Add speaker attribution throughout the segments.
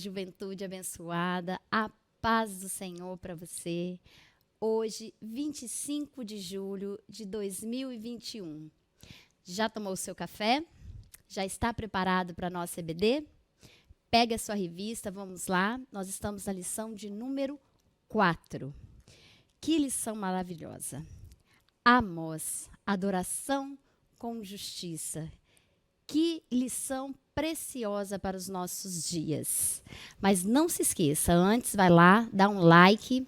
Speaker 1: juventude abençoada, a paz do Senhor para você. Hoje, 25 de julho de 2021. Já tomou o seu café? Já está preparado para a nossa EBD? Pega a sua revista, vamos lá. Nós estamos na lição de número 4. Que lição maravilhosa. Amós, adoração com justiça. Que lição preciosa para os nossos dias. Mas não se esqueça, antes vai lá, dá um like.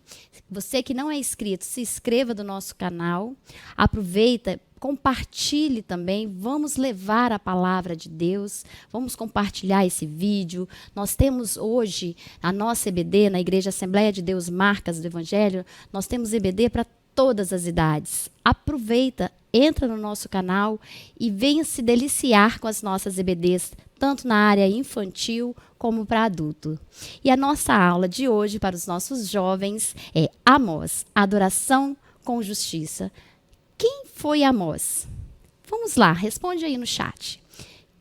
Speaker 1: Você que não é inscrito, se inscreva do nosso canal. Aproveita, compartilhe também. Vamos levar a palavra de Deus. Vamos compartilhar esse vídeo. Nós temos hoje a nossa EBD na Igreja Assembleia de Deus Marcas do Evangelho. Nós temos EBD para todas as idades. Aproveita, entra no nosso canal e venha se deliciar com as nossas EBDs, tanto na área infantil como para adulto. E a nossa aula de hoje para os nossos jovens é Amós, adoração com justiça. Quem foi Amós? Vamos lá, responde aí no chat.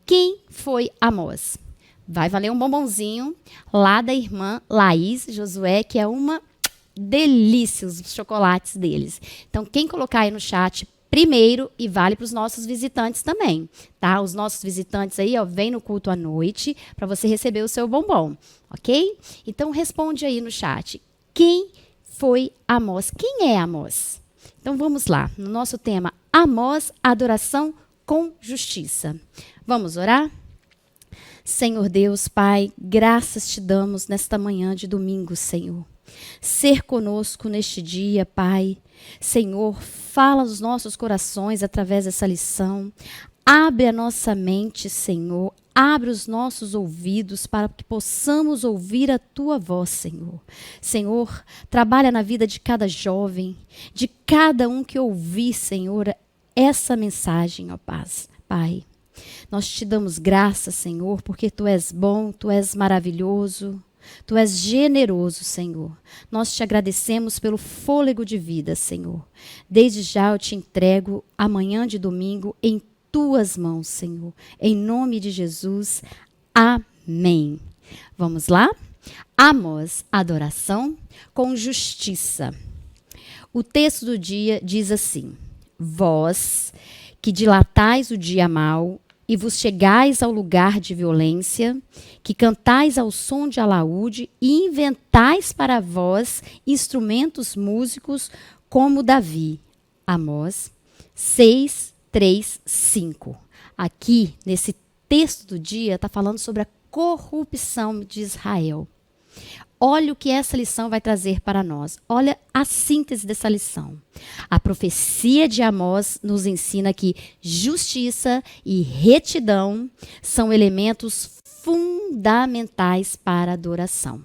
Speaker 1: Quem foi Amós? Vai valer um bombonzinho lá da irmã Laís Josué, que é uma delícia os chocolates deles. Então, quem colocar aí no chat primeiro, e vale para os nossos visitantes também, tá? Os nossos visitantes aí, ó, vem no culto à noite para você receber o seu bombom, ok? Então, responde aí no chat. Quem foi Amós? Quem é Amós? Então, vamos lá. No nosso tema, Amós, adoração com justiça. Vamos orar? Senhor Deus, Pai, graças te damos nesta manhã de domingo, Senhor. Ser conosco neste dia, Pai. Senhor, fala aos nossos corações através dessa lição. Abre a nossa mente, Senhor. Abre os nossos ouvidos para que possamos ouvir a Tua voz, Senhor. Senhor, trabalha na vida de cada jovem, de cada um que ouvir, Senhor, essa mensagem, ó Pai. Nós te damos graça, Senhor, porque Tu és bom, Tu és maravilhoso. Tu és generoso, Senhor. Nós te agradecemos pelo fôlego de vida, Senhor. Desde já eu te entrego amanhã de domingo em tuas mãos, Senhor. Em nome de Jesus. Amém. Vamos lá? Amós, adoração com justiça. O texto do dia diz assim: Vós que dilatais o dia mau e vos chegais ao lugar de violência, que cantais ao som de alaúde e inventais para vós instrumentos músicos como Davi. Amós 6, 3, 5. Aqui, nesse texto do dia, está falando sobre a corrupção de Israel. Olha o que essa lição vai trazer para nós. Olha a síntese dessa lição. A profecia de Amós nos ensina que justiça e retidão são elementos fundamentais para a adoração.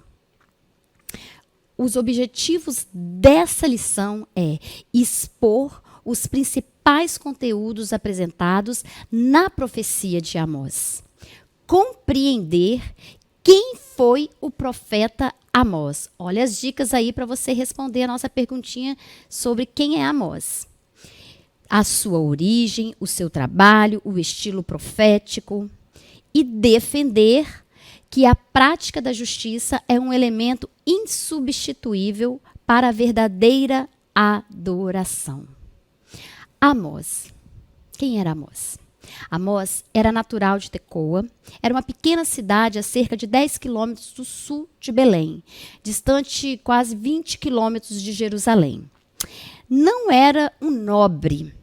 Speaker 1: Os objetivos dessa lição é expor os principais conteúdos apresentados na profecia de Amós. Compreender quem foi o profeta Amós. Olha as dicas aí para você responder a nossa perguntinha sobre quem é Amós. A sua origem, o seu trabalho, o estilo profético. E defender que a prática da justiça é um elemento insubstituível para a verdadeira adoração. Amós. Quem era Amós? Amós era natural de Tecoa, era uma pequena cidade a cerca de 10 quilômetros do sul de Belém, distante quase 20 quilômetros de Jerusalém. Não era um nobre,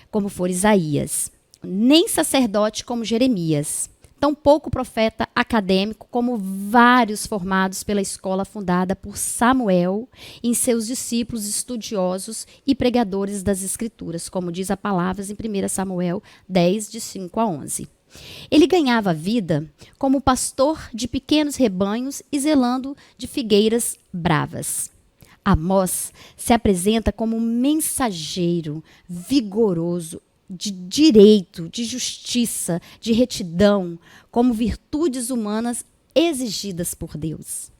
Speaker 1: como for Isaías, nem sacerdote como Jeremias, tampouco profeta acadêmico como vários formados pela escola fundada por Samuel em seus discípulos estudiosos e pregadores das Escrituras, como diz a palavra em 1 Samuel 10, de 5 a 11. Ele ganhava vida como pastor de pequenos rebanhos e zelando de figueiras bravas. Amós se apresenta como um mensageiro vigoroso de direito, de justiça, de retidão, como virtudes humanas exigidas por Deus.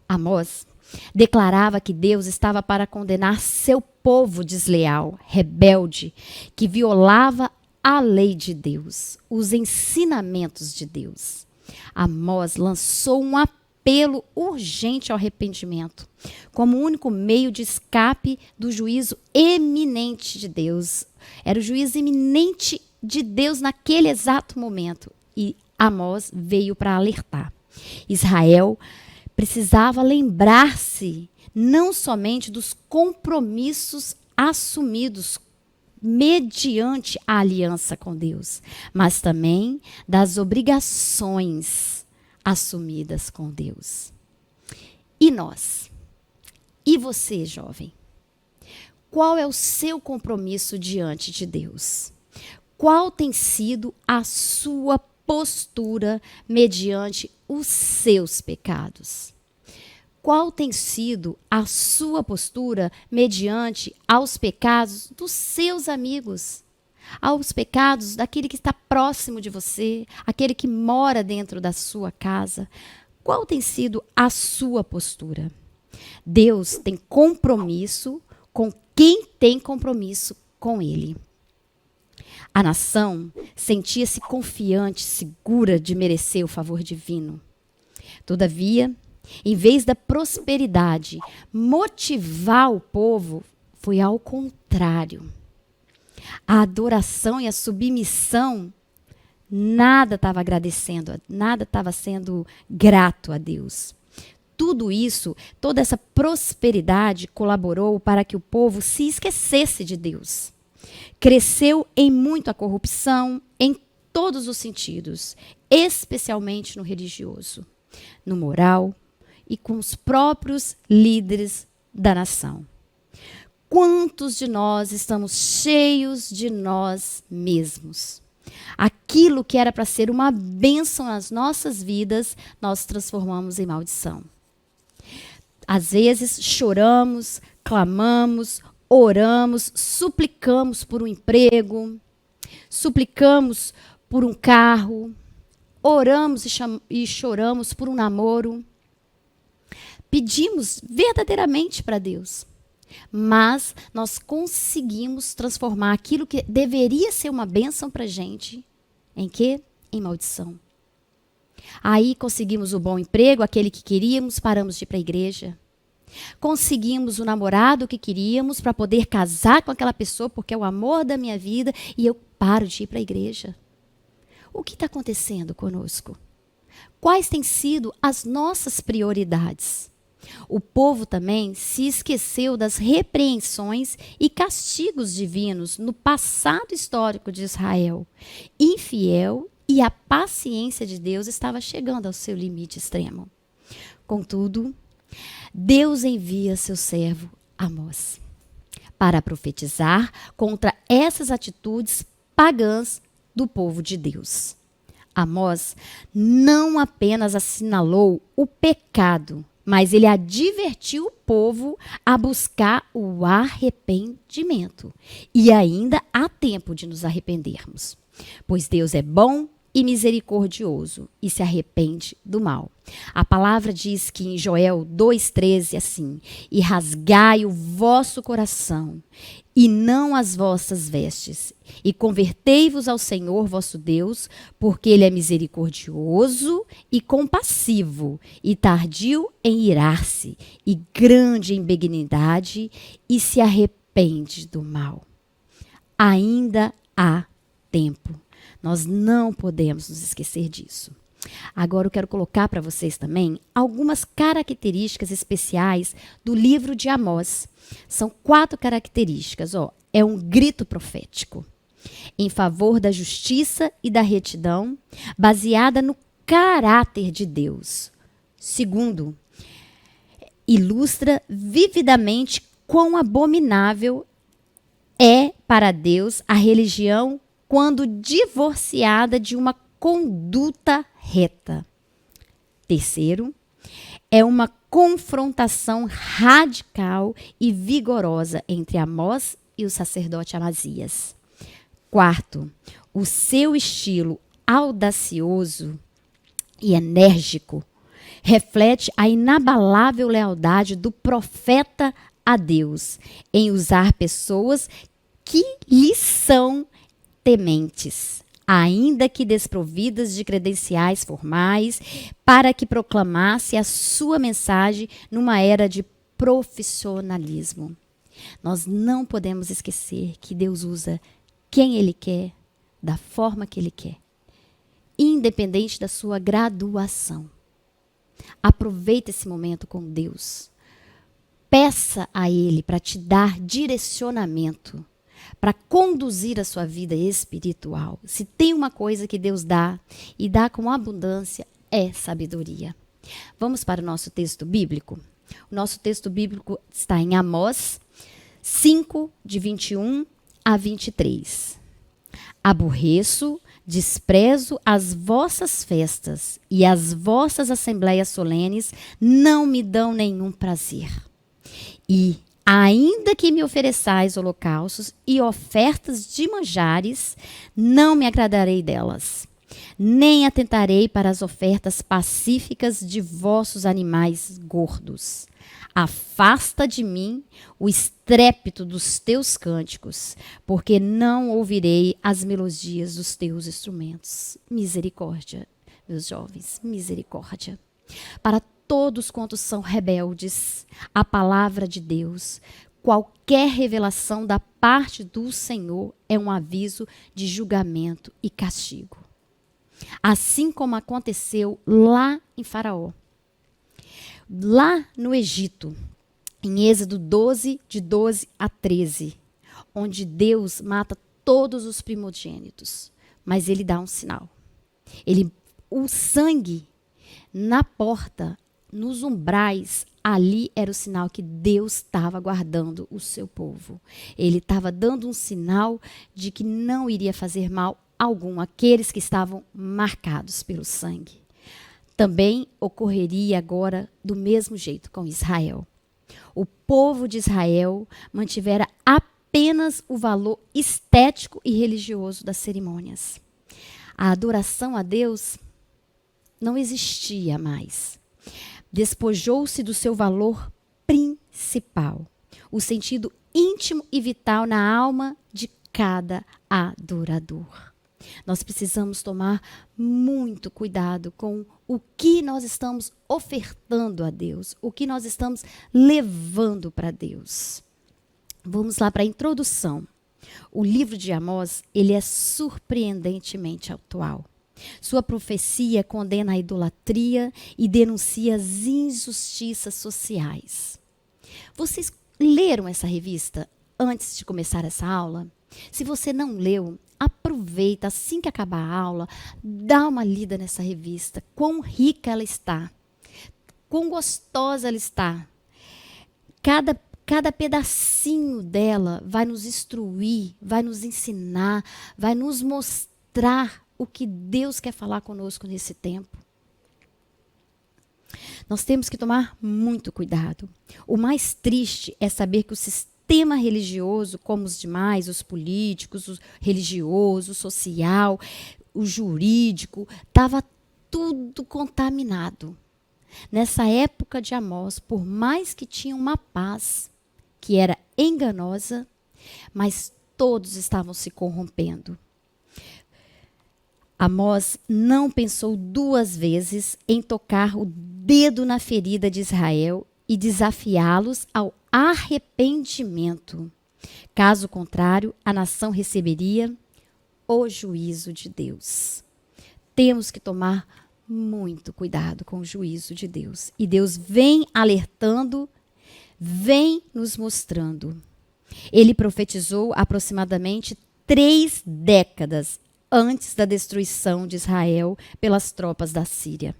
Speaker 1: Amós declarava que Deus estava para condenar seu povo desleal, rebelde, que violava a lei de Deus, os ensinamentos de Deus. Amós lançou um apelo apelo urgente ao arrependimento, como único meio de escape do juízo eminente de Deus. Era o juízo iminente de Deus naquele exato momento. E Amós veio para alertar. Israel precisava lembrar-se não somente dos compromissos assumidos mediante a aliança com Deus, mas também das obrigações assumidas com Deus. E nós? E você, jovem? Qual é o seu compromisso diante de Deus? Qual tem sido a sua postura mediante os seus pecados? Qual tem sido a sua postura mediante aos pecados dos seus amigos? Aos pecados daquele que está próximo de você, aquele que mora dentro da sua casa? Qual tem sido a sua postura? Deus tem compromisso com quem tem compromisso com Ele. A nação sentia-se confiante, segura de merecer o favor divino. Todavia, em vez da prosperidade motivar o povo, foi ao contrário. A adoração e a submissão, nada estava agradecendo, nada estava sendo grato a Deus. Tudo isso, toda essa prosperidade colaborou para que o povo se esquecesse de Deus. Cresceu em muito a corrupção, em todos os sentidos, especialmente no religioso, no moral e com os próprios líderes da nação. Quantos de nós estamos cheios de nós mesmos? Aquilo que era para ser uma bênção nas nossas vidas, nós transformamos em maldição. Às vezes choramos, clamamos, oramos, suplicamos por um emprego, suplicamos por um carro, oramos e choramos por um namoro. Pedimos verdadeiramente para Deus, mas nós conseguimos transformar aquilo que deveria ser uma bênção para a gente, em quê? Em maldição. Aí conseguimos o bom emprego, aquele que queríamos, paramos de ir para a igreja. Conseguimos o namorado que queríamos para poder casar com aquela pessoa, porque é o amor da minha vida, e eu paro de ir para a igreja. O que está acontecendo conosco? Quais têm sido as nossas prioridades? O povo também se esqueceu das repreensões e castigos divinos no passado histórico de Israel. Infiel, e a paciência de Deus estava chegando ao seu limite extremo. Contudo, Deus envia seu servo Amós para profetizar contra essas atitudes pagãs do povo de Deus. Amós não apenas assinalou o pecado, mas ele advertiu o povo a buscar o arrependimento. E ainda há tempo de nos arrependermos, pois Deus é bom e misericordioso e se arrepende do mal. A palavra diz que em Joel 2,13 assim: e rasgai o vosso coração e não as vossas vestes, e convertei-vos ao Senhor vosso Deus, porque Ele é misericordioso e compassivo, e tardio em irar-se, e grande em benignidade, e se arrepende do mal. Ainda há tempo. Nós não podemos nos esquecer disso. Agora eu quero colocar para vocês também algumas características especiais do livro de Amós. São 4 características. É um grito profético em favor da justiça e da retidão, baseada no caráter de Deus. Segundo, ilustra vividamente quão abominável é para Deus a religião quando divorciada de uma conduta reta. Terceiro, é uma confrontação radical e vigorosa entre Amós e o sacerdote Amazias. Quarto, o seu estilo audacioso e enérgico reflete a inabalável lealdade do profeta a Deus em usar pessoas que lhe são tementes. ainda que desprovidas de credenciais formais, para que proclamasse a sua mensagem numa era de profissionalismo. Nós não podemos esquecer que Deus usa quem Ele quer, da forma que Ele quer, independente da sua graduação. Aproveite esse momento com Deus. Peça a Ele para te dar direcionamento, para conduzir a sua vida espiritual. Se tem uma coisa que Deus dá, e dá com abundância, é sabedoria. Vamos para o nosso texto bíblico? O nosso texto bíblico está em Amós 5, de 21 a 23. Aborreço, desprezo as vossas festas, e as vossas assembleias solenes não me dão nenhum prazer. E, ainda que me ofereçais holocaustos e ofertas de manjares, não me agradarei delas, nem atentarei para as ofertas pacíficas de vossos animais gordos. Afasta de mim o estrépito dos teus cânticos, porque não ouvirei as melodias dos teus instrumentos. Misericórdia, meus jovens, misericórdia. Para todos quantos são rebeldes à palavra de Deus, qualquer revelação da parte do Senhor é um aviso de julgamento e castigo. Assim como aconteceu lá em Faraó. Lá no Egito, em Êxodo 12, de 12 a 13, onde Deus mata todos os primogênitos, mas ele dá um sinal. O sangue na porta, nos umbrais, ali era o sinal que Deus estava guardando o seu povo. Ele estava dando um sinal de que não iria fazer mal algum àqueles que estavam marcados pelo sangue. Também ocorreria agora do mesmo jeito com Israel. O povo de Israel mantivera apenas o valor estético e religioso das cerimônias. A adoração a Deus não existia mais. Despojou-se do seu valor principal, o sentido íntimo e vital na alma de cada adorador. Nós precisamos tomar muito cuidado com o que nós estamos ofertando a Deus, o que nós estamos levando para Deus. Vamos lá para a introdução. O livro de Amós, ele é surpreendentemente atual. Sua profecia condena a idolatria e denuncia as injustiças sociais. Vocês leram essa revista antes de começar essa aula? Se você não leu, aproveita, assim que acabar a aula, dá uma lida nessa revista. Quão rica ela está, quão gostosa ela está. Cada pedacinho dela vai nos instruir, vai nos ensinar, vai nos mostrar o que Deus quer falar conosco nesse tempo. Nós temos que tomar muito cuidado. O mais triste é saber que o sistema religioso, como os demais, os políticos, o religioso, o social, o jurídico, estava tudo contaminado. Nessa época de Amós, por mais que tinha uma paz que era enganosa, mas todos estavam se corrompendo. Amós não pensou duas vezes em tocar o dedo na ferida de Israel e desafiá-los ao arrependimento. Caso contrário, a nação receberia o juízo de Deus. Temos que tomar muito cuidado com o juízo de Deus. E Deus vem alertando, vem nos mostrando. Ele profetizou aproximadamente 3 décadas antes da destruição de Israel pelas tropas da Síria.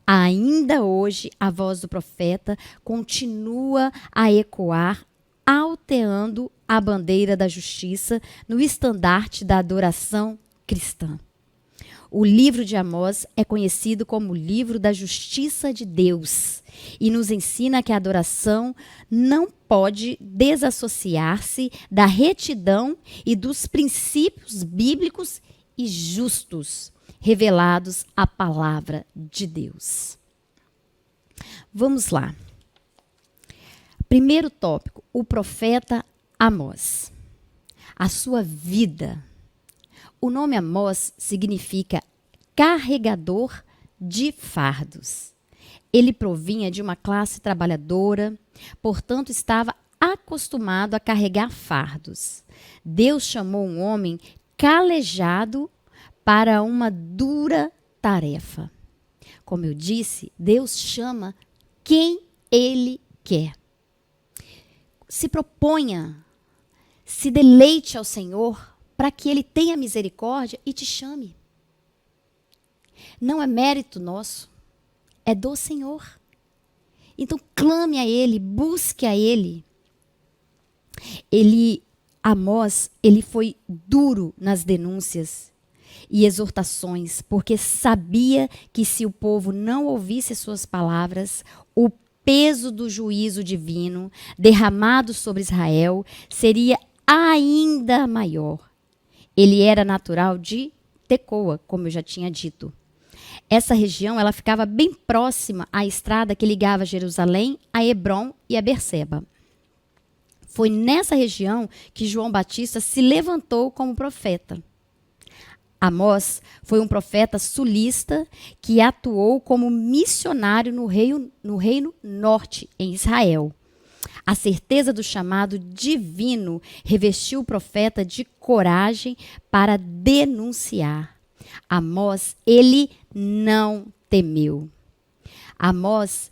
Speaker 1: Ainda hoje, a voz do profeta continua a ecoar, alteando a bandeira da justiça no estandarte da adoração cristã. O livro de Amós é conhecido como o livro da justiça de Deus e nos ensina que a adoração não pode desassociar-se da retidão e dos princípios bíblicos e justos revelados à palavra de Deus. Vamos lá. Primeiro tópico, o profeta Amós. A sua vida, O nome Amós significa carregador de fardos. Ele provinha de uma classe trabalhadora, portanto estava acostumado a carregar fardos. Deus chamou um homem calejado para uma dura tarefa. Como eu disse, Deus chama quem Ele quer. Se proponha, se deleite ao Senhor para que Ele tenha misericórdia e te chame. Não é mérito nosso, é do Senhor. Então clame a Ele, busque a Ele. Amós, ele foi duro nas denúncias e exortações, porque sabia que se o povo não ouvisse suas palavras, o peso do juízo divino derramado sobre Israel seria ainda maior. Ele era natural de Tecoa, como eu já tinha dito. Essa região ela ficava bem próxima à estrada que ligava Jerusalém a Hebrom e a Berseba. Foi nessa região que João Batista se levantou como profeta. Amós foi um profeta sulista que atuou como missionário no reino norte, em Israel. A certeza do chamado divino revestiu o profeta de coragem para denunciar. Amós, ele não temeu. Amós,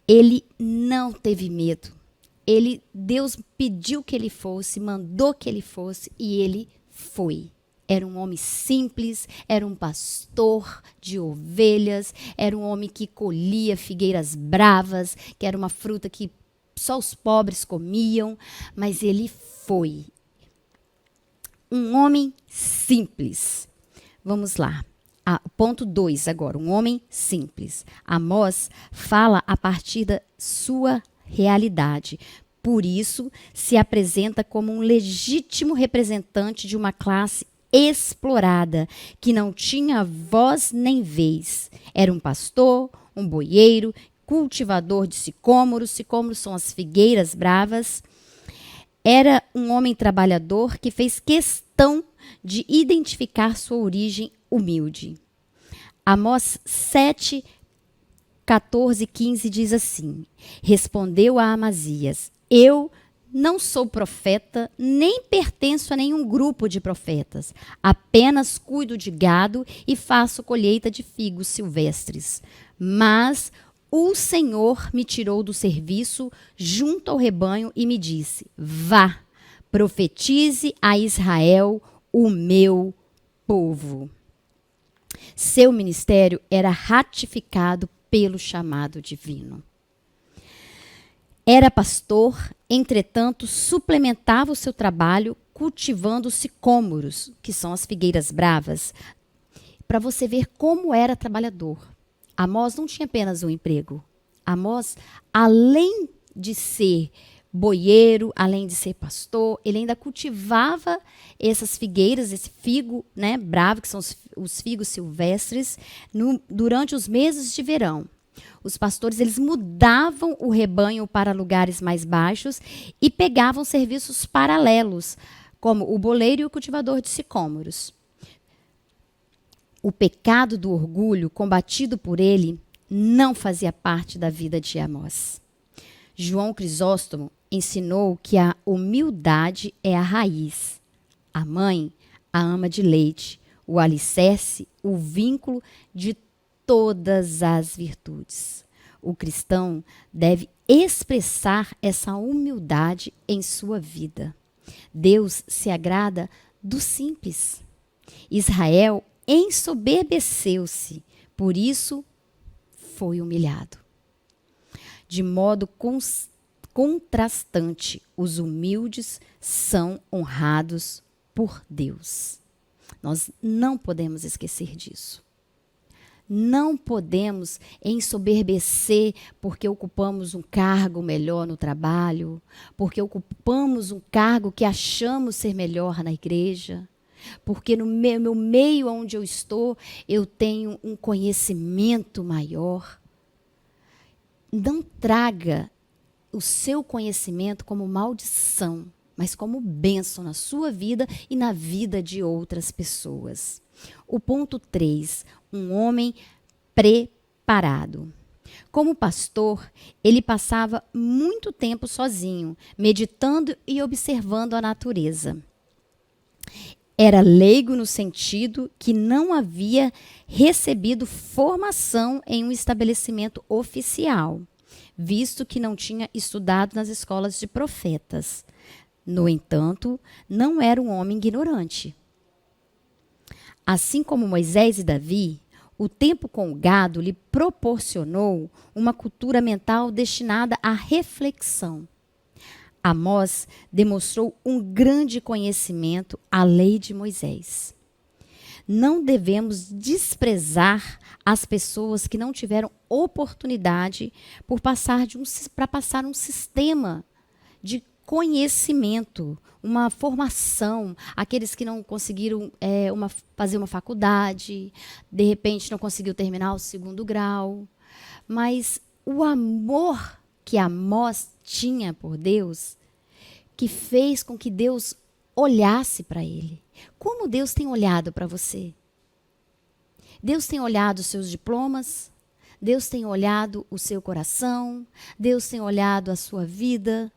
Speaker 1: ele não teve medo. Deus pediu que ele fosse, mandou que ele fosse e ele foi. Era um homem simples, era um pastor de ovelhas, era um homem que colhia figueiras bravas, que era uma fruta que só os pobres comiam, mas ele foi. Um homem simples. Vamos lá. Ponto 2 agora, um homem simples. Amós fala a partir da sua realidade. Por isso, se apresenta como um legítimo representante de uma classe explorada, que não tinha voz nem vez. Era um pastor, um boieiro, cultivador de sicômoros. Sicômoros são as figueiras bravas. Era um homem trabalhador que fez questão de identificar sua origem humilde. Amós 7, 14 e 15 diz assim: respondeu a Amazias: eu não sou profeta, nem pertenço a nenhum grupo de profetas. Apenas cuido de gado e faço colheita de figos silvestres. Mas o Senhor me tirou do serviço junto ao rebanho e me disse: vá, profetize a Israel, o meu povo. Seu ministério era ratificado pelo chamado divino. Era pastor, entretanto, suplementava o seu trabalho cultivando sicômoros, que são as figueiras bravas, para você ver como era trabalhador. Amós não tinha apenas um emprego. Amós, além de ser boieiro, além de ser pastor, ele ainda cultivava essas figueiras, esse figo, né, bravo, que são os figos silvestres, durante os meses de verão. Os pastores, eles mudavam o rebanho para lugares mais baixos e pegavam serviços paralelos, como o boleiro e o cultivador de sicômoros. O pecado do orgulho, combatido por ele, não fazia parte da vida de Amós. João Crisóstomo ensinou que a humildade é a raiz, a mãe, a ama de leite, o alicerce, o vínculo de todas as virtudes. O cristão deve expressar essa humildade em sua vida. Deus se agrada do simples. Israel ensoberbeceu-se, por isso foi humilhado. De modo contrastante, os humildes são honrados por Deus. Nós não podemos esquecer disso. Não podemos ensoberbecer porque ocupamos um cargo melhor no trabalho, porque ocupamos um cargo que achamos ser melhor na igreja, porque no meu meio onde eu estou, eu tenho um conhecimento maior. Não traga o seu conhecimento como maldição mas como bênção na sua vida e na vida de outras pessoas. O ponto 3, um homem preparado. Como pastor, ele passava muito tempo sozinho, meditando e observando a natureza. Era leigo no sentido que não havia recebido formação em um estabelecimento oficial, visto que não tinha estudado nas escolas de profetas. No entanto, não era um homem ignorante. Assim como Moisés e Davi, o tempo com o gado lhe proporcionou uma cultura mental destinada à reflexão. Amós demonstrou um grande conhecimento à lei de Moisés. Não devemos desprezar as pessoas que não tiveram oportunidade para passar um sistema de conhecimento, uma formação, aqueles que não conseguiram fazer uma faculdade, de repente não conseguiu terminar o 2º grau, mas o amor que Amós tinha por Deus, que fez com que Deus olhasse para ele. Como Deus tem olhado para você? Deus tem olhado os seus diplomas, Deus tem olhado o seu coração, Deus tem olhado a sua vida.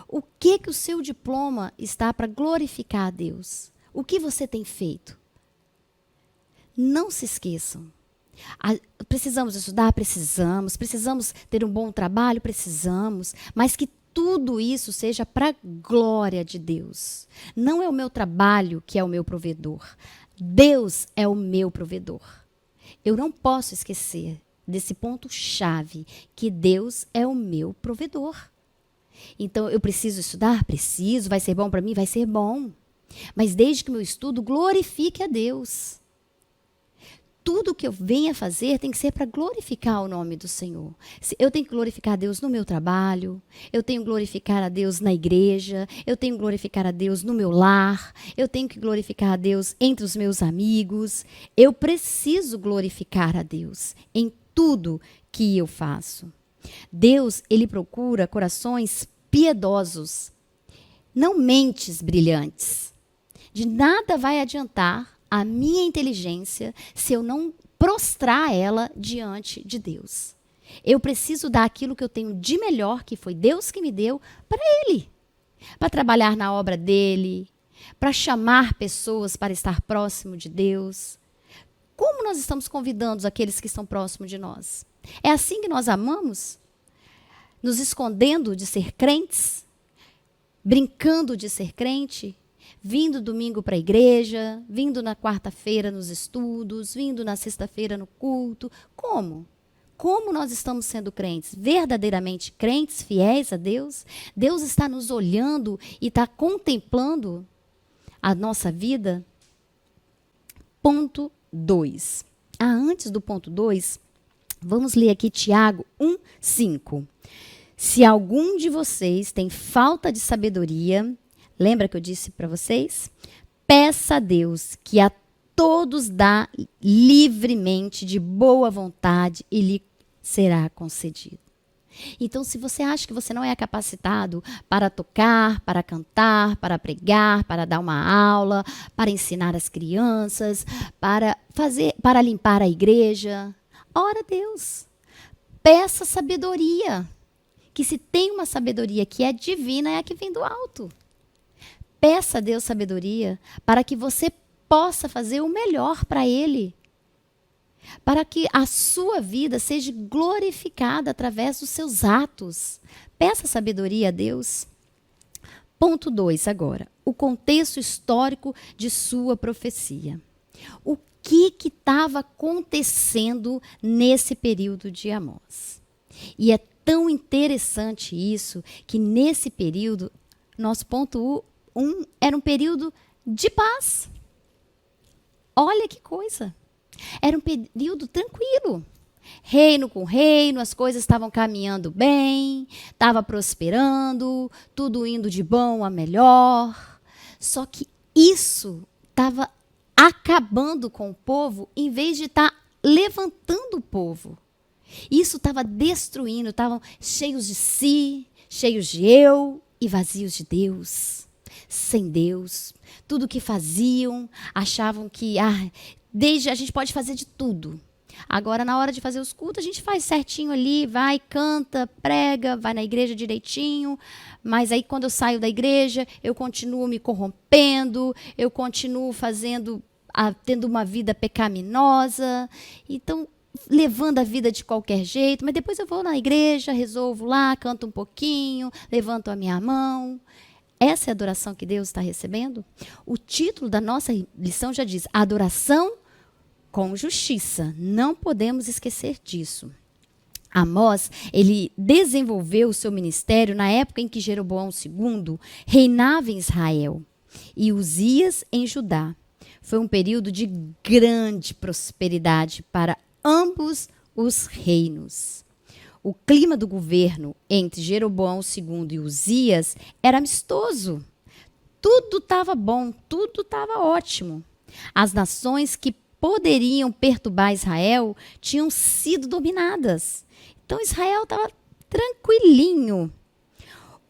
Speaker 1: O que o seu diploma está para glorificar a Deus? O que você tem feito? Não se esqueçam. Precisamos estudar? Precisamos. Precisamos ter um bom trabalho? Precisamos. Mas que tudo isso seja para a glória de Deus. Não é o meu trabalho que é o meu provedor. Deus é o meu provedor. Eu não posso esquecer desse ponto-chave, que Deus é o meu provedor. Então, eu preciso estudar? Preciso. Vai ser bom para mim? Vai ser bom. Mas desde que o meu estudo glorifique a Deus. Tudo que eu venha fazer tem que ser para glorificar o nome do Senhor. Eu tenho que glorificar a Deus no meu trabalho, eu tenho que glorificar a Deus na igreja, eu tenho que glorificar a Deus no meu lar, eu tenho que glorificar a Deus entre os meus amigos. Eu preciso glorificar a Deus em tudo que eu faço. Deus, ele procura corações piedosos, não mentes brilhantes. De nada vai adiantar a minha inteligência se eu não prostrar ela diante de Deus. Eu preciso dar aquilo que eu tenho de melhor, que foi Deus que me deu, para Ele. Para trabalhar na obra dEle, para chamar pessoas para estar próximo de Deus. Como nós estamos convidando aqueles que estão próximos de nós? É assim que nós amamos? Nos escondendo de ser crentes? Brincando de ser crente? Vindo domingo para a igreja, vindo na quarta-feira nos estudos, vindo na sexta-feira no culto. Como? Como nós estamos sendo crentes? Verdadeiramente crentes, fiéis a Deus? Deus está nos olhando e está contemplando a nossa vida? Ponto 2. Antes do ponto 2, vamos ler aqui Tiago 1:5. Se algum de vocês tem falta de sabedoria, lembra que eu disse para vocês? Peça a Deus, que a todos dá livremente, de boa vontade, e lhe será concedido. Então, se você acha que você não é capacitado para tocar, para cantar, para pregar, para dar uma aula, para ensinar as crianças, para limpar a igreja, ora a Deus. Peça sabedoria. Que se tem uma sabedoria que é divina, é a que vem do alto. Peça a Deus sabedoria para que você possa fazer o melhor para Ele. Para que a sua vida seja glorificada através dos seus atos. Peça sabedoria a Deus. Ponto 2 agora. O contexto histórico de sua profecia. O que estava acontecendo nesse período de Amós? E é tão interessante isso, que nesse período, nosso ponto 1 era um período de paz. Olha que coisa. Era um período tranquilo. Reino com reino, as coisas estavam caminhando bem, estava prosperando, tudo indo de bom a melhor. Só que isso estava acabando com o povo, em vez de estar levantando o povo. Isso estava destruindo, estavam cheios de si, cheios de eu e vazios de Deus. sem Deus. Tudo que faziam, achavam que desde a gente pode fazer de tudo. Agora, na hora de fazer os cultos, a gente faz certinho ali, vai, canta, prega, vai na igreja direitinho. Mas aí, quando eu saio da igreja, eu continuo me corrompendo, eu continuo tendo uma vida pecaminosa. Então, levando a vida de qualquer jeito. Mas depois eu vou na igreja, resolvo lá, canto um pouquinho, levanto a minha mão. Essa é a adoração que Deus está recebendo? O título da nossa lição já diz: adoração com justiça. Não podemos esquecer disso. Amós, ele desenvolveu o seu ministério na época em que Jeroboão II reinava em Israel e Uzias em Judá. Foi um período de grande prosperidade para ambos os reinos. O clima do governo entre Jeroboão II e Uzias era amistoso. Tudo estava bom, tudo estava ótimo. As nações que poderiam perturbar Israel tinham sido dominadas. Então Israel estava tranquilinho.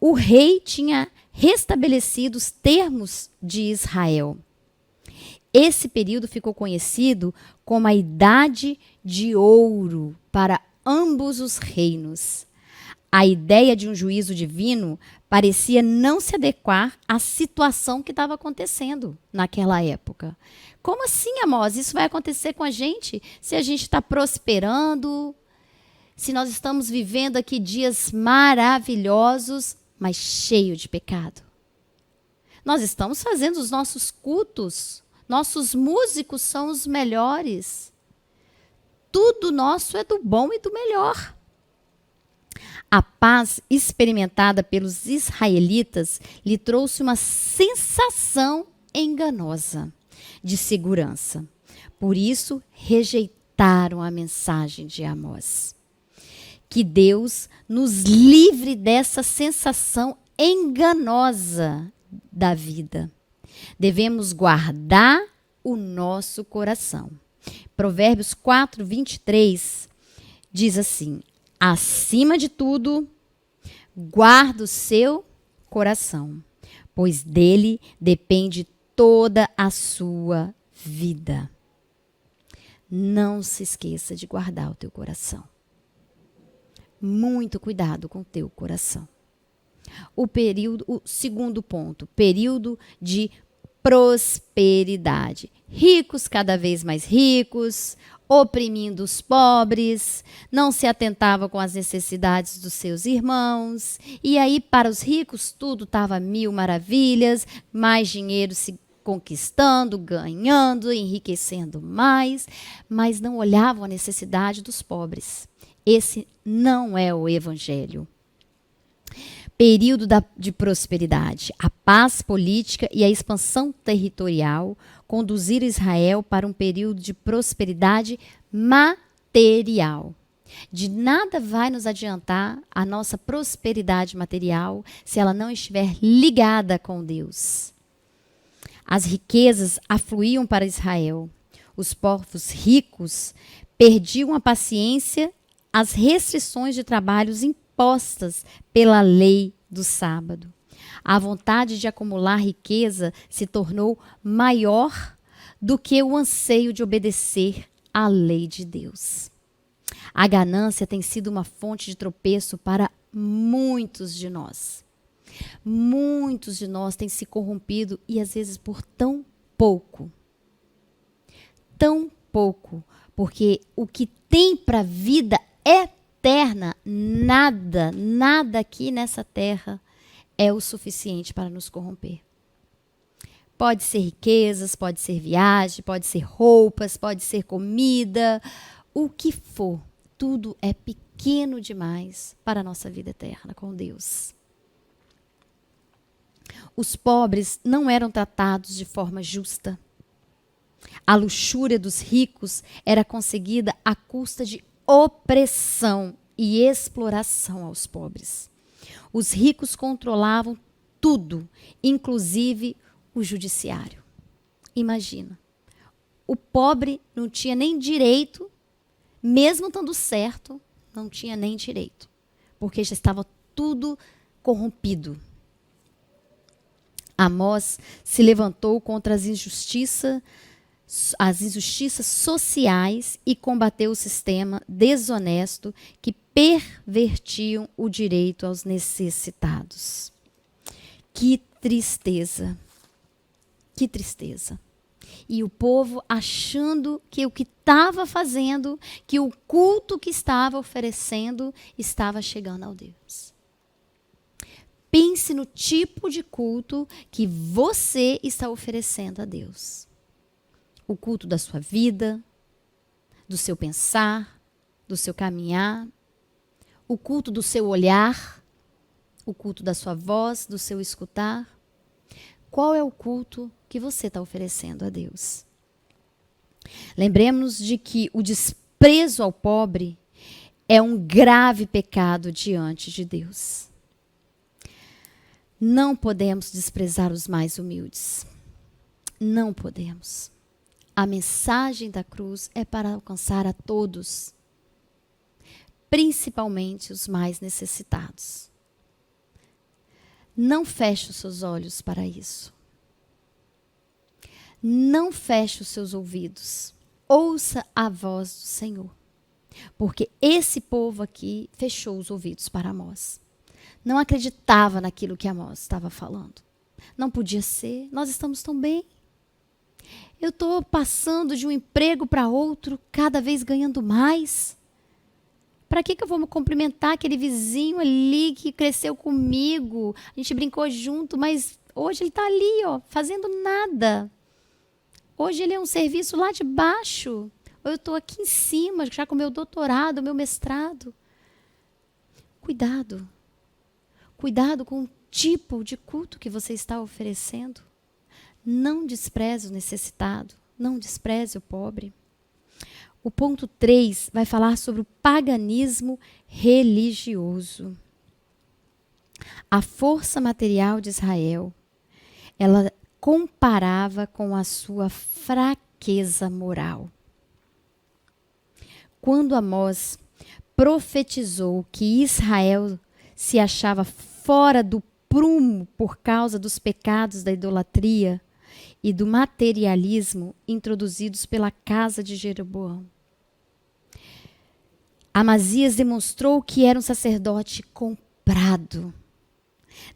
Speaker 1: O rei tinha restabelecido os termos de Israel. Esse período ficou conhecido como a Idade de Ouro para ambos os reinos. A ideia de um juízo divino parecia não se adequar à situação que estava acontecendo naquela época. Como assim, Amós? Isso vai acontecer com a gente se a gente está prosperando, se nós estamos vivendo aqui dias maravilhosos, mas cheio de pecado? Nós estamos fazendo os nossos cultos, nossos músicos são os melhores. Tudo nosso é do bom e do melhor. A paz experimentada pelos israelitas lhe trouxe uma sensação enganosa de segurança. Por isso, rejeitaram a mensagem de Amós. Que Deus nos livre dessa sensação enganosa da vida. Devemos guardar o nosso coração. Provérbios 4, 23 diz assim: acima de tudo, guarda o seu coração, pois dele depende toda a sua vida. Não se esqueça de guardar o teu coração. Muito cuidado com o teu coração. O segundo ponto, período de prosperidade. Ricos cada vez mais ricos, oprimindo os pobres, não se atentava com as necessidades dos seus irmãos. E aí, para os ricos, tudo estava mil maravilhas, mais dinheiro se conquistando, ganhando, enriquecendo mais, mas não olhavam a necessidade dos pobres. Esse não é o evangelho. Período de prosperidade. A paz política e a expansão territorial conduziram Israel para um período de prosperidade material. De nada vai nos adiantar a nossa prosperidade material se ela não estiver ligada com Deus. As riquezas afluíam para Israel. Os povos ricos perdiam a paciência às restrições de trabalhos impostas pela lei do sábado. A vontade de acumular riqueza se tornou maior do que o anseio de obedecer à lei de Deus. A ganância tem sido uma fonte de tropeço para muitos de nós. Muitos de nós têm se corrompido e às vezes por tão pouco. Tão pouco, porque o que tem para a vida eterna, nada aqui nessa terra é o suficiente para nos corromper. Pode ser riquezas, pode ser viagem, pode ser roupas, pode ser comida, o que for, tudo é pequeno demais para a nossa vida eterna com Deus. Os pobres não eram tratados de forma justa. A luxúria dos ricos era conseguida à custa de opressão e exploração aos pobres. Os ricos controlavam tudo, inclusive o judiciário. Imagina, o pobre não tinha nem direito, mesmo estando certo, não tinha nem direito, porque já estava tudo corrompido. Amós se levantou contra as injustiças sociais e combateu o sistema desonesto que pervertiam o direito aos necessitados. Que tristeza! Que tristeza! E o povo achando que o que estava fazendo, que o culto que estava oferecendo, estava chegando ao Deus. Pense no tipo de culto que você está oferecendo a Deus. O culto da sua vida, do seu pensar, do seu caminhar, o culto do seu olhar, o culto da sua voz, do seu escutar. Qual é o culto que você está oferecendo a Deus? Lembremos-nos de que o desprezo ao pobre é um grave pecado diante de Deus. Não podemos desprezar os mais humildes. Não podemos. A mensagem da cruz é para alcançar a todos, principalmente os mais necessitados. Não feche os seus olhos para isso. Não feche os seus ouvidos. Ouça a voz do Senhor. Porque esse povo aqui fechou os ouvidos para Amós. Não acreditava naquilo que Amós estava falando. Não podia ser. Nós estamos tão bem. Eu estou passando de um emprego para outro, cada vez ganhando mais. Para que eu vou me cumprimentar aquele vizinho ali que cresceu comigo? A gente brincou junto, mas hoje ele está ali, ó, fazendo nada. Hoje ele é um serviço lá de baixo. Eu estou aqui em cima, já com o meu doutorado, meu mestrado. Cuidado. Cuidado com o tipo de culto que você está oferecendo. Não despreze o necessitado. Não despreze o pobre. O ponto 3 vai falar sobre o paganismo religioso. A força material de Israel, ela comparava com a sua fraqueza moral. Quando Amós profetizou que Israel se achava fora do prumo por causa dos pecados da idolatria e do materialismo introduzidos pela casa de Jeroboão, Amazias demonstrou que era um sacerdote comprado,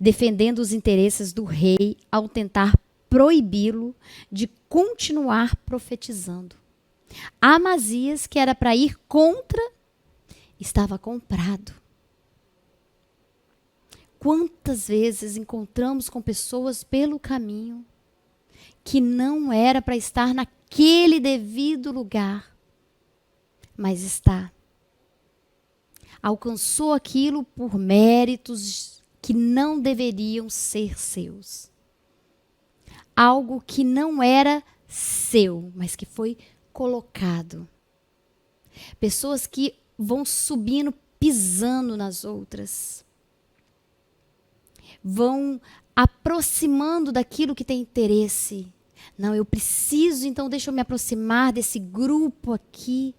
Speaker 1: defendendo os interesses do rei ao tentar proibi-lo de continuar profetizando. Amazias, que era para ir contra, estava comprado. Quantas vezes encontramos com pessoas pelo caminho que não era para estar naquele devido lugar, mas está. Alcançou aquilo por méritos que não deveriam ser seus. Algo que não era seu, mas que foi colocado. Pessoas que vão subindo, pisando nas outras. Vão aproximando daquilo que tem interesse. Não, eu preciso, então deixa eu me aproximar desse grupo aqui.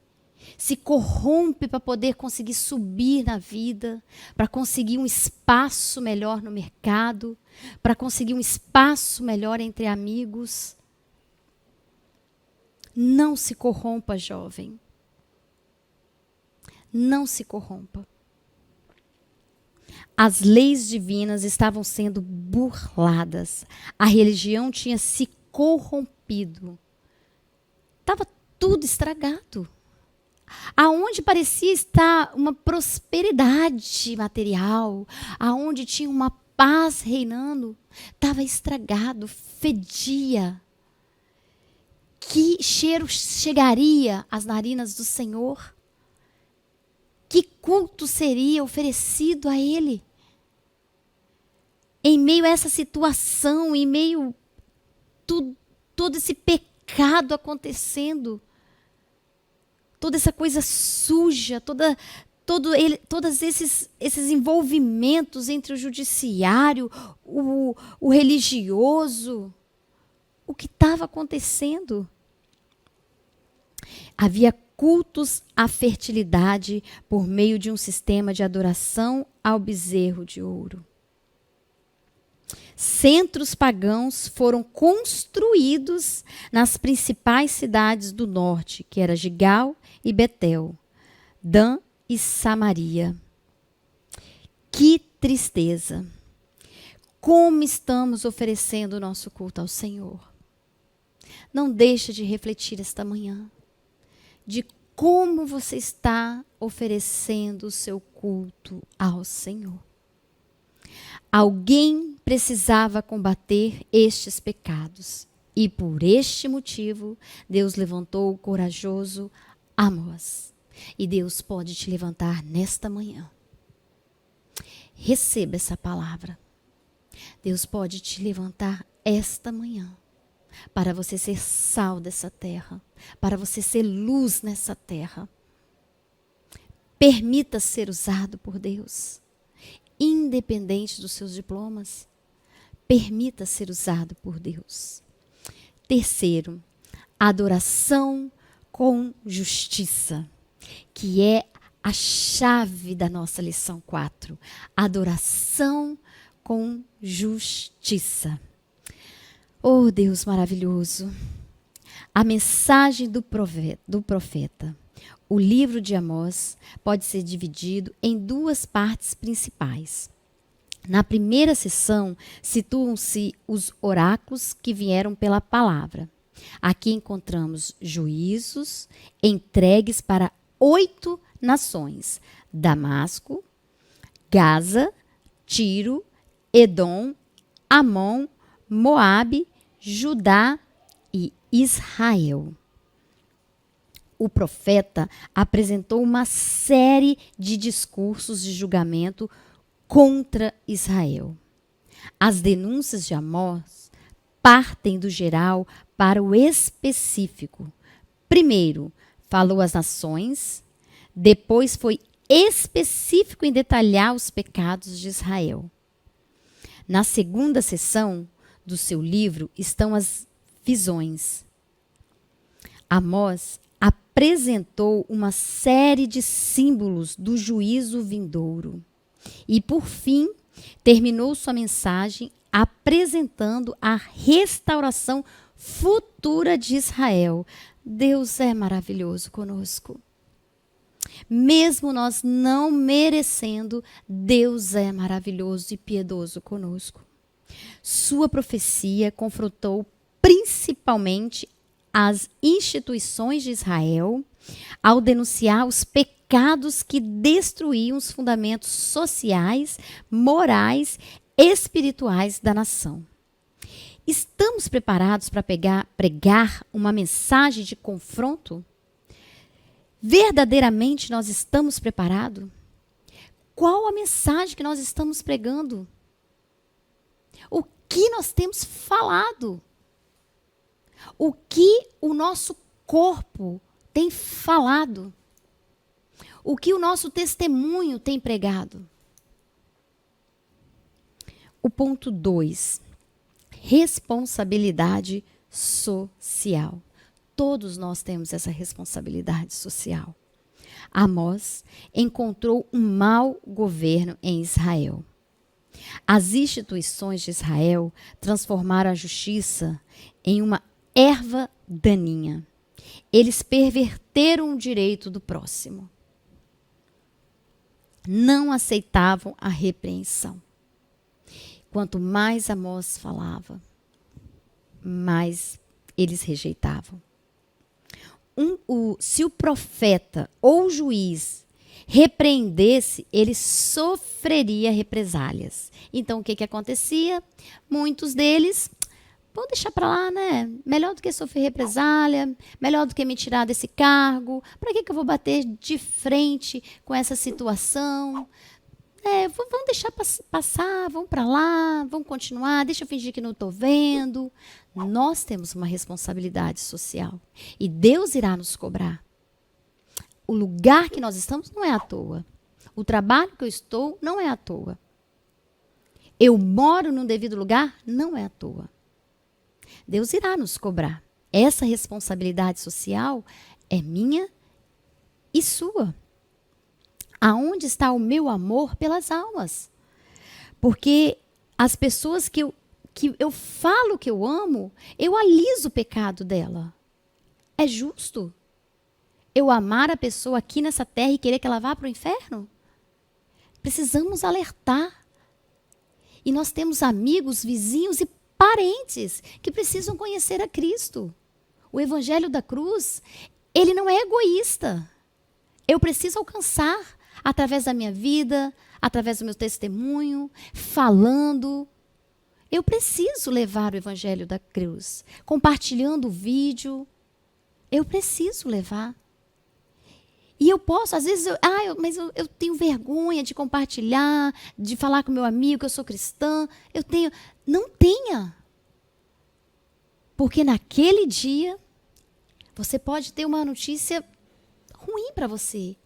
Speaker 1: Se corrompe para poder conseguir subir na vida, para conseguir um espaço melhor no mercado, para conseguir um espaço melhor entre amigos. Não se corrompa, jovem. Não se corrompa. As leis divinas estavam sendo burladas. A religião tinha se corrompido. Estava tudo estragado. Aonde parecia estar uma prosperidade material, aonde tinha uma paz reinando, estava estragado, fedia. Que cheiro chegaria às narinas do Senhor? Que culto seria oferecido a Ele? Em meio a essa situação, em meio a todo esse pecado acontecendo, toda essa coisa suja, todos esses envolvimentos entre o judiciário, o religioso, o que estava acontecendo? Havia cultos à fertilidade por meio de um sistema de adoração ao bezerro de ouro. Centros pagãos foram construídos nas principais cidades do norte, que era Gigal e Betel, Dan e Samaria. Que tristeza! Como estamos oferecendo o nosso culto ao Senhor? Não deixa de refletir esta manhã de como você está oferecendo o seu culto ao Senhor. Alguém precisava combater estes pecados e por este motivo Deus levantou o corajoso Amós. E Deus pode te levantar nesta manhã. Receba essa palavra. Deus pode te levantar esta manhã para você ser sal dessa terra, para você ser luz nessa terra. Permita ser usado por Deus, independente dos seus diplomas. Permita ser usado por Deus. Terceiro, adoração com justiça, que é a chave da nossa lição 4. Adoração com justiça. Oh, Deus maravilhoso! A mensagem do profeta, o livro de Amós, pode ser dividido em duas partes principais. Na primeira sessão, situam-se os oráculos que vieram pela palavra. Aqui encontramos juízos entregues para 8 nações: Damasco, Gaza, Tiro, Edom, Amon, Moabe, Judá e Israel. O profeta apresentou uma série de discursos de julgamento contra Israel. As denúncias de Amós partem do geral para o específico. Primeiro, falou às nações, depois foi específico em detalhar os pecados de Israel. Na segunda sessão do seu livro estão as visões. Amós apresentou uma série de símbolos do juízo vindouro. E, por fim, terminou sua mensagem apresentando a restauração futura de Israel. Deus é maravilhoso conosco. Mesmo nós não merecendo, Deus é maravilhoso e piedoso conosco. Sua profecia confrontou principalmente as instituições de Israel ao denunciar os pecados que destruíam os fundamentos sociais, morais, espirituais da nação. Estamos preparados para pregar uma mensagem de confronto? Verdadeiramente nós estamos preparados? Qual a mensagem que nós estamos pregando? O que nós temos falado? O que o nosso corpo tem falado? O que o nosso testemunho tem pregado? O ponto 2, responsabilidade social. Todos nós temos essa responsabilidade social. Amós encontrou um mau governo em Israel. As instituições de Israel transformaram a justiça em uma erva daninha. Eles perverteram o direito do próximo. Não aceitavam a repreensão. Quanto mais Amós falava, mais eles rejeitavam. Se o profeta ou o juiz repreendesse, ele sofreria represálias. Então, o que acontecia? Muitos deles, vão deixar para lá, né? Melhor do que sofrer represália, melhor do que me tirar desse cargo. Para que eu vou bater de frente com essa situação? Vamos deixar passar, vamos para lá, vamos continuar, deixa eu fingir que não estou vendo. Nós temos uma responsabilidade social e Deus irá nos cobrar. O lugar que nós estamos não é à toa. O trabalho que eu estou não é à toa. Eu moro num devido lugar não é à toa. Deus irá nos cobrar. Essa responsabilidade social é minha e sua. Aonde está o meu amor pelas almas? Porque as pessoas que eu falo que eu amo, eu aliso o pecado dela. É justo eu amar a pessoa aqui nessa terra e querer que ela vá para o inferno? Precisamos alertar. E nós temos amigos, vizinhos e parentes que precisam conhecer a Cristo. O evangelho da cruz, ele não é egoísta. Eu preciso alcançar através da minha vida, através do meu testemunho, falando. Eu preciso levar o evangelho da cruz, compartilhando o vídeo. Eu preciso levar. E eu posso, às vezes, mas eu tenho vergonha de compartilhar, de falar com meu amigo que eu sou cristã. Não tenha. Porque naquele dia, você pode ter uma notícia ruim para você.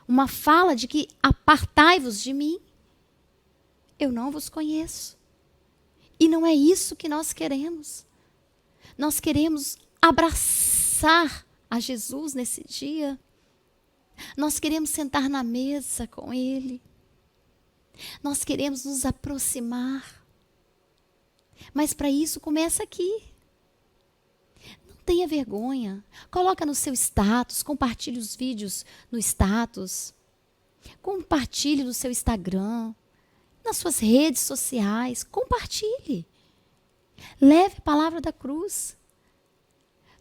Speaker 1: Uma fala de que apartai-vos de mim. Eu não vos conheço. E não é isso que nós queremos. Nós queremos abraçar a Jesus nesse dia. Nós queremos sentar na mesa com Ele. Nós queremos nos aproximar. Mas para isso começa aqui. Não tenha vergonha. Coloca no seu status, compartilhe os vídeos no status. Compartilhe no seu Instagram, nas suas redes sociais. Compartilhe. Leve a palavra da cruz.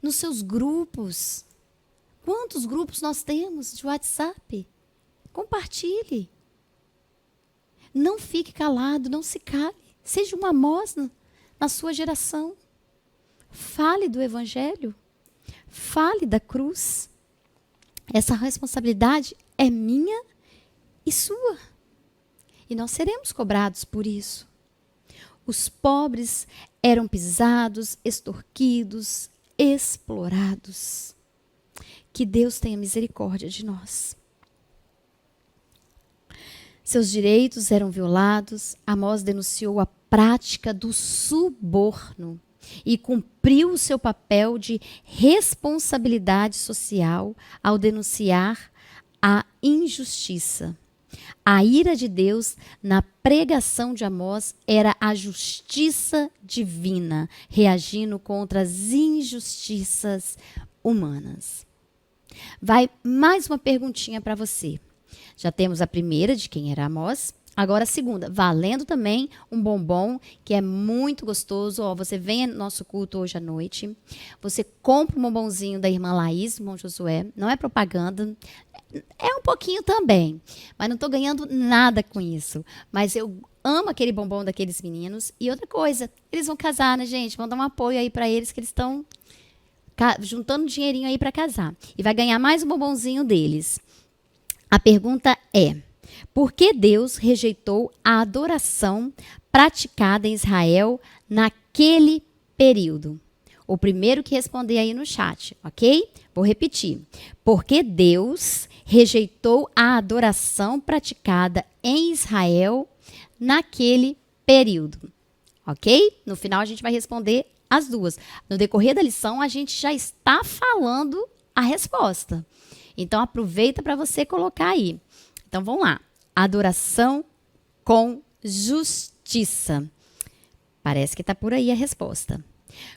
Speaker 1: Nos seus grupos. Quantos grupos nós temos de WhatsApp? Compartilhe. Não fique calado, não se cale. Seja uma mosna na sua geração. Fale do evangelho. Fale da cruz. Essa responsabilidade é minha e sua. E nós seremos cobrados por isso. Os pobres eram pisados, extorquidos, explorados. Que Deus tenha misericórdia de nós. Seus direitos eram violados. Amós denunciou a prática do suborno e cumpriu o seu papel de responsabilidade social ao denunciar a injustiça. A ira de Deus na pregação de Amós era a justiça divina, reagindo contra as injustiças humanas. Vai mais uma perguntinha para você. Já temos a primeira, de quem era Amós. Agora a segunda, valendo também um bombom, que é muito gostoso. Você vem no nosso culto hoje à noite. Você compra um bombonzinho da irmã Laís, irmão Josué. Não é propaganda. É um pouquinho também. Mas não estou ganhando nada com isso. Mas eu amo aquele bombom daqueles meninos. E outra coisa, eles vão casar, né, gente? Vão dar um apoio aí para eles, que eles estão juntando dinheirinho aí para casar. E vai ganhar mais um bombonzinho deles. A pergunta é: por que Deus rejeitou a adoração praticada em Israel naquele período? O primeiro que responder aí no chat, ok? Vou repetir. Por que Deus rejeitou a adoração praticada em Israel naquele período? Ok? No final a gente vai responder as duas. No decorrer da lição, a gente já está falando a resposta. Então, aproveita para você colocar aí. Então, vamos lá. Adoração com justiça. Parece que está por aí a resposta.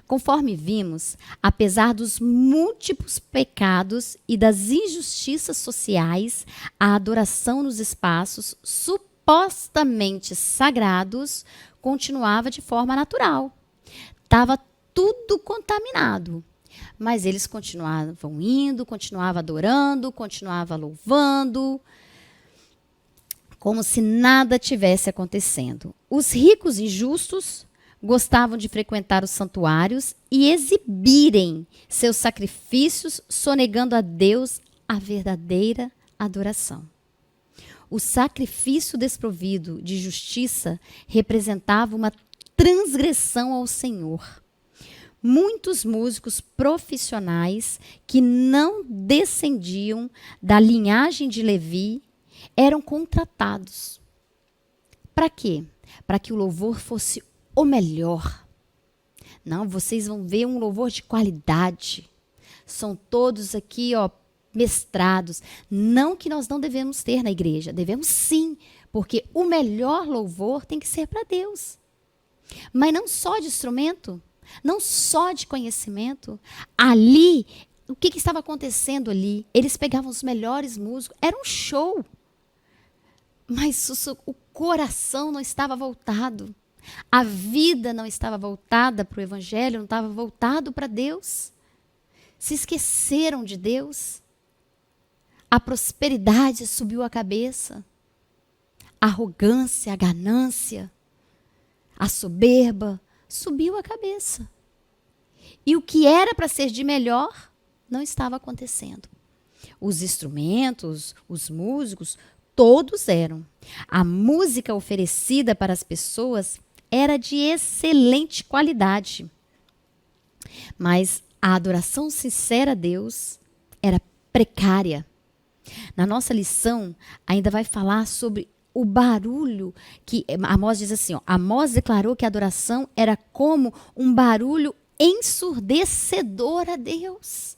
Speaker 1: Conforme vimos, apesar dos múltiplos pecados e das injustiças sociais, a adoração nos espaços supostamente sagrados continuava de forma natural. Estava tudo contaminado. Mas eles continuavam indo, continuavam adorando, continuavam louvando, como se nada tivesse acontecendo. Os ricos e justos gostavam de frequentar os santuários e exibirem seus sacrifícios, sonegando a Deus a verdadeira adoração. O sacrifício desprovido de justiça representava uma transgressão ao Senhor. Muitos músicos profissionais que não descendiam da linhagem de Levi eram contratados. Para quê? Para que o louvor fosse o melhor. Não, vocês vão ver um louvor de qualidade. São todos aqui, mestrados. Não que nós não devemos ter na igreja, devemos sim, porque o melhor louvor tem que ser para Deus. Mas não só de instrumento, não só de conhecimento. Ali, o que estava acontecendo ali? Eles pegavam os melhores músicos, era um show. Mas o coração não estava voltado. A vida não estava voltada para o Evangelho, não estava voltado para Deus. Se esqueceram de Deus. A prosperidade subiu a cabeça. A arrogância, a ganância, a soberba subiu a cabeça. E o que era para ser de melhor não estava acontecendo. Os instrumentos, os músicos, todos eram. A música oferecida para as pessoas era de excelente qualidade. Mas a adoração sincera a Deus era precária. Na nossa lição, ainda vai falar sobre o barulho que Amós diz assim, ó, Amós declarou que a adoração era como um barulho ensurdecedor a Deus.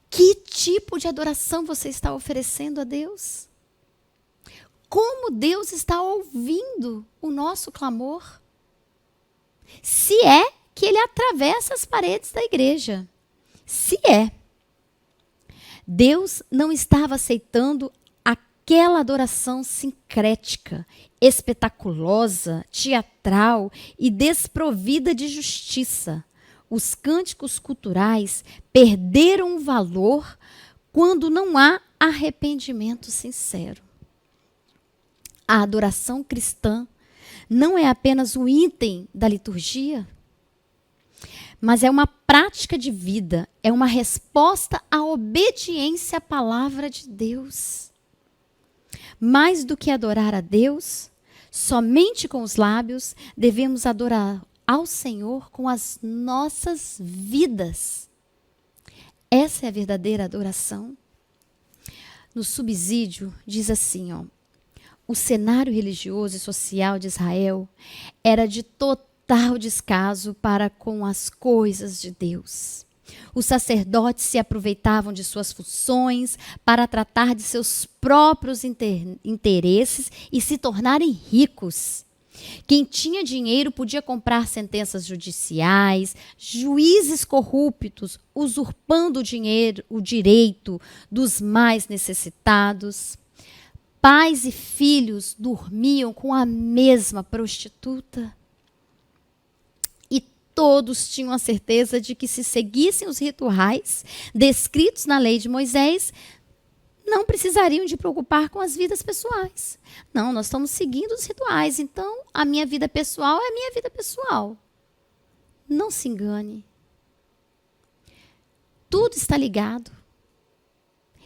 Speaker 1: Que tipo de adoração você está oferecendo a Deus? Como Deus está ouvindo o nosso clamor? Se é que ele atravessa as paredes da igreja. Se é. Deus não estava aceitando aquela adoração sincrética, espetaculosa, teatral e desprovida de justiça. Os cânticos culturais perderam o valor quando não há arrependimento sincero. A adoração cristã não é apenas um item da liturgia, mas é uma prática de vida, é uma resposta à obediência à palavra de Deus. Mais do que adorar a Deus, somente com os lábios, devemos adorar ao Senhor com as nossas vidas. Essa é a verdadeira adoração. No subsídio, diz assim, ó, o cenário religioso e social de Israel era de total descaso para com as coisas de Deus. Os sacerdotes se aproveitavam de suas funções para tratar de seus próprios interesses e se tornarem ricos. Quem tinha dinheiro podia comprar sentenças judiciais, juízes corruptos, usurpando o direito dos mais necessitados. Pais e filhos dormiam com a mesma prostituta. E todos tinham a certeza de que, se seguissem os rituais descritos na lei de Moisés, não precisariam de preocupar com as vidas pessoais. Não, nós estamos seguindo os rituais, então a minha vida pessoal é a minha vida pessoal. Não se engane. Tudo está ligado.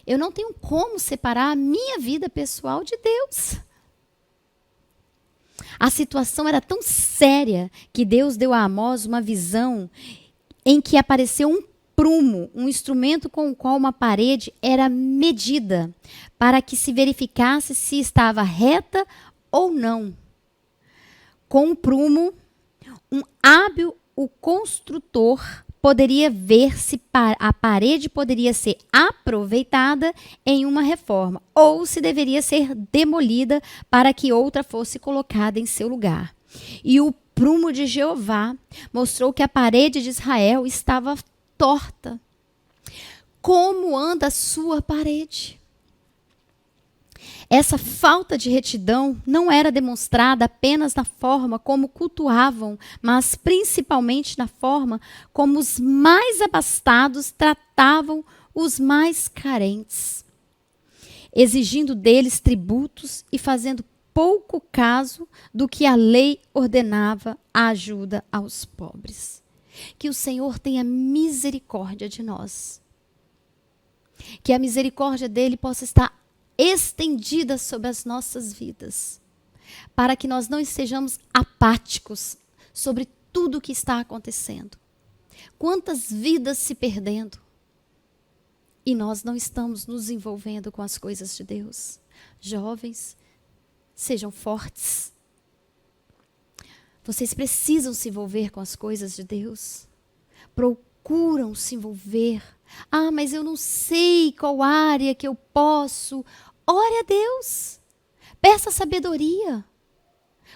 Speaker 1: Eu não tenho como separar a minha vida pessoal de Deus. A situação era tão séria que Deus deu a Amós uma visão em que apareceu um prumo, um instrumento com o qual uma parede era medida, para que se verificasse se estava reta ou não. Com o prumo, um hábil construtor poderia ver se a parede poderia ser aproveitada em uma reforma ou se deveria ser demolida para que outra fosse colocada em seu lugar. E o prumo de Jeová mostrou que a parede de Israel estava torta. Como anda a sua parede? Essa falta de retidão não era demonstrada apenas na forma como cultuavam, mas principalmente na forma como os mais abastados tratavam os mais carentes, exigindo deles tributos e fazendo pouco caso do que a lei ordenava a ajuda aos pobres. Que o Senhor tenha misericórdia de nós. Que a misericórdia dele possa estar estendida sobre as nossas vidas, para que nós não estejamos apáticos sobre tudo o que está acontecendo. Quantas vidas se perdendo e nós não estamos nos envolvendo com as coisas de Deus. Jovens, sejam fortes. Vocês precisam se envolver com as coisas de Deus. Procuram se envolver. Ah, mas eu não sei qual área que eu posso. Ore a Deus. Peça sabedoria.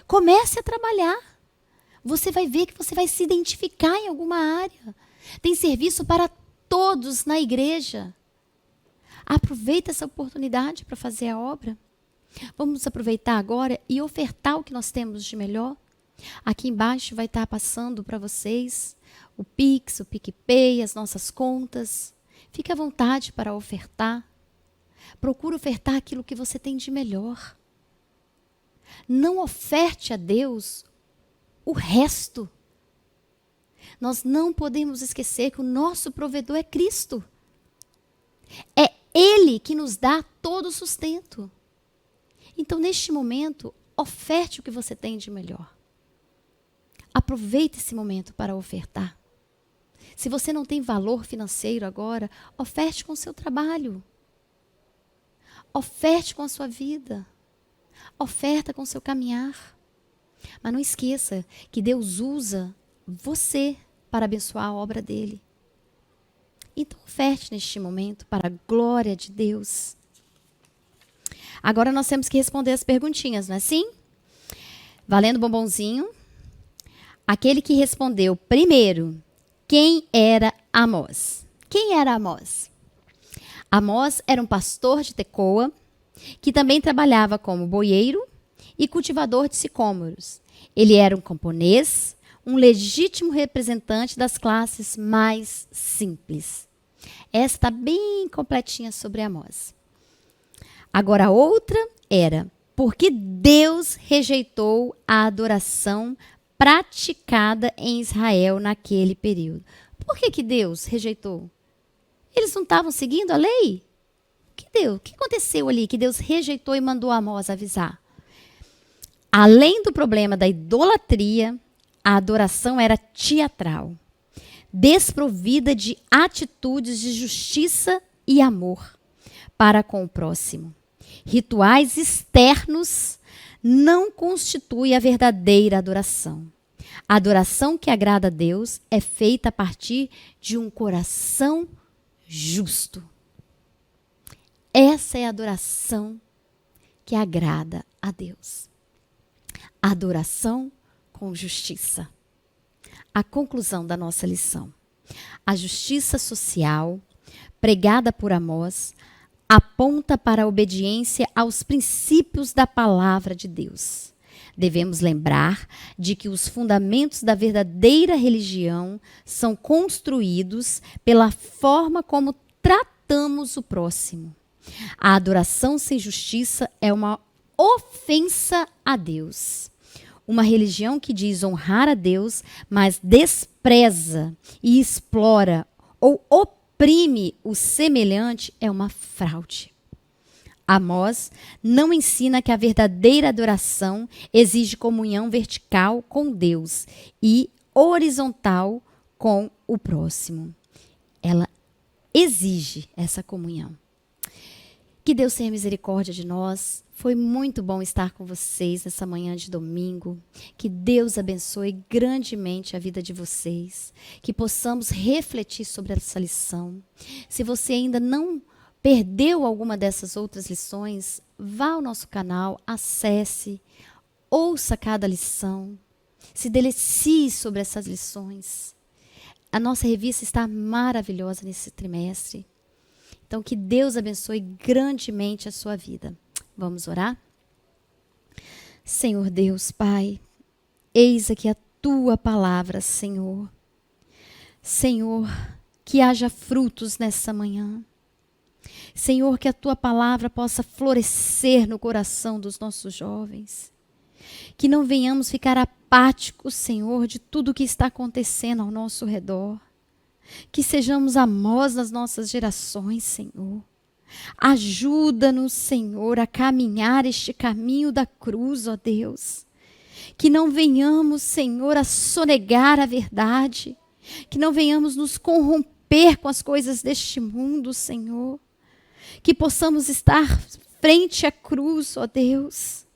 Speaker 1: Comece a trabalhar. Você vai ver que você vai se identificar em alguma área. Tem serviço para todos na igreja. Aproveita essa oportunidade para fazer a obra. Vamos aproveitar agora e ofertar o que nós temos de melhor. Aqui embaixo vai estar passando para vocês o Pix, o PicPay, as nossas contas. Fique à vontade para ofertar. Procure ofertar aquilo que você tem de melhor. Não oferte a Deus o resto. Nós não podemos esquecer que o nosso provedor é Cristo. É Ele que nos dá todo o sustento. Então, neste momento, oferte o que você tem de melhor. Aproveite esse momento para ofertar. Se você não tem valor financeiro agora, oferte com o seu trabalho. Oferte com a sua vida. Oferta com o seu caminhar. Mas não esqueça que Deus usa você para abençoar a obra dele. Então, oferte neste momento para a glória de Deus. Agora nós temos que responder as perguntinhas, não é assim? Valendo bombonzinho. Aquele que respondeu primeiro, quem era Amós? Quem era Amós? Amós era um pastor de Tecoa, que também trabalhava como boieiro e cultivador de sicômoros. Ele era um camponês, um legítimo representante das classes mais simples. Essa está bem completinha sobre Amós. Agora a outra era, porque Deus rejeitou a adoração praticada em Israel naquele período. Por que Deus rejeitou? Eles não estavam seguindo a lei? O que aconteceu ali que Deus rejeitou e mandou Amós avisar? Além do problema da idolatria, a adoração era teatral, desprovida de atitudes de justiça e amor para com o próximo. Rituais externos não constituem a verdadeira adoração. A adoração que agrada a Deus é feita a partir de um coração justo. Essa é a adoração que agrada a Deus. Adoração com justiça. A conclusão da nossa lição. A justiça social, pregada por Amós, aponta para a obediência aos princípios da palavra de Deus. Devemos lembrar de que os fundamentos da verdadeira religião são construídos pela forma como tratamos o próximo. A adoração sem justiça é uma ofensa a Deus. Uma religião que diz honrar a Deus, mas despreza e explora ou oprime o semelhante é uma fraude. Amós não ensina que a verdadeira adoração exige comunhão vertical com Deus e horizontal com o próximo. Ela exige essa comunhão. Que Deus tenha misericórdia de nós. Foi muito bom estar com vocês nessa manhã de domingo. Que Deus abençoe grandemente a vida de vocês. Que possamos refletir sobre essa lição. Se você ainda não perdeu alguma dessas outras lições, vá ao nosso canal, acesse, ouça cada lição, se delicie sobre essas lições. A nossa revista está maravilhosa nesse trimestre. Então, que Deus abençoe grandemente a sua vida. Vamos orar? Senhor Deus, Pai, eis aqui a Tua palavra, Senhor. Senhor, que haja frutos nessa manhã. Senhor, que a Tua palavra possa florescer no coração dos nossos jovens. Que não venhamos ficar apáticos, Senhor, de tudo que está acontecendo ao nosso redor. Que sejamos Amós nas nossas gerações, Senhor. Ajuda-nos, Senhor, a caminhar este caminho da cruz, ó Deus. Que não venhamos, Senhor, a sonegar a verdade. Que não venhamos nos corromper com as coisas deste mundo, Senhor. Que possamos estar frente à cruz, ó Deus.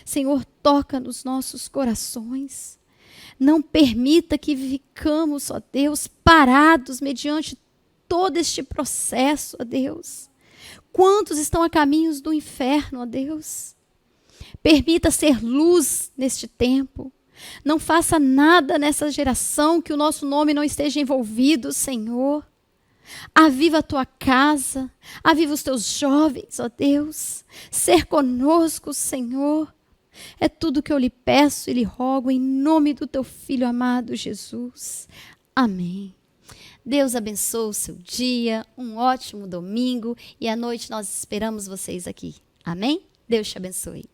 Speaker 1: Senhor, toca nos nossos corações. Não permita que ficamos, ó Deus, parados mediante todo este processo, ó Deus. Quantos estão a caminhos do inferno, ó Deus? Permita ser luz neste tempo. Não faça nada nessa geração que o nosso nome não esteja envolvido, Senhor. Aviva a tua casa, aviva os teus jovens, ó Deus. Ser conosco, Senhor. É tudo que eu lhe peço e lhe rogo em nome do teu Filho amado Jesus. Amém. Deus abençoe o seu dia, um ótimo domingo e à noite nós esperamos vocês aqui. Amém? Deus te abençoe.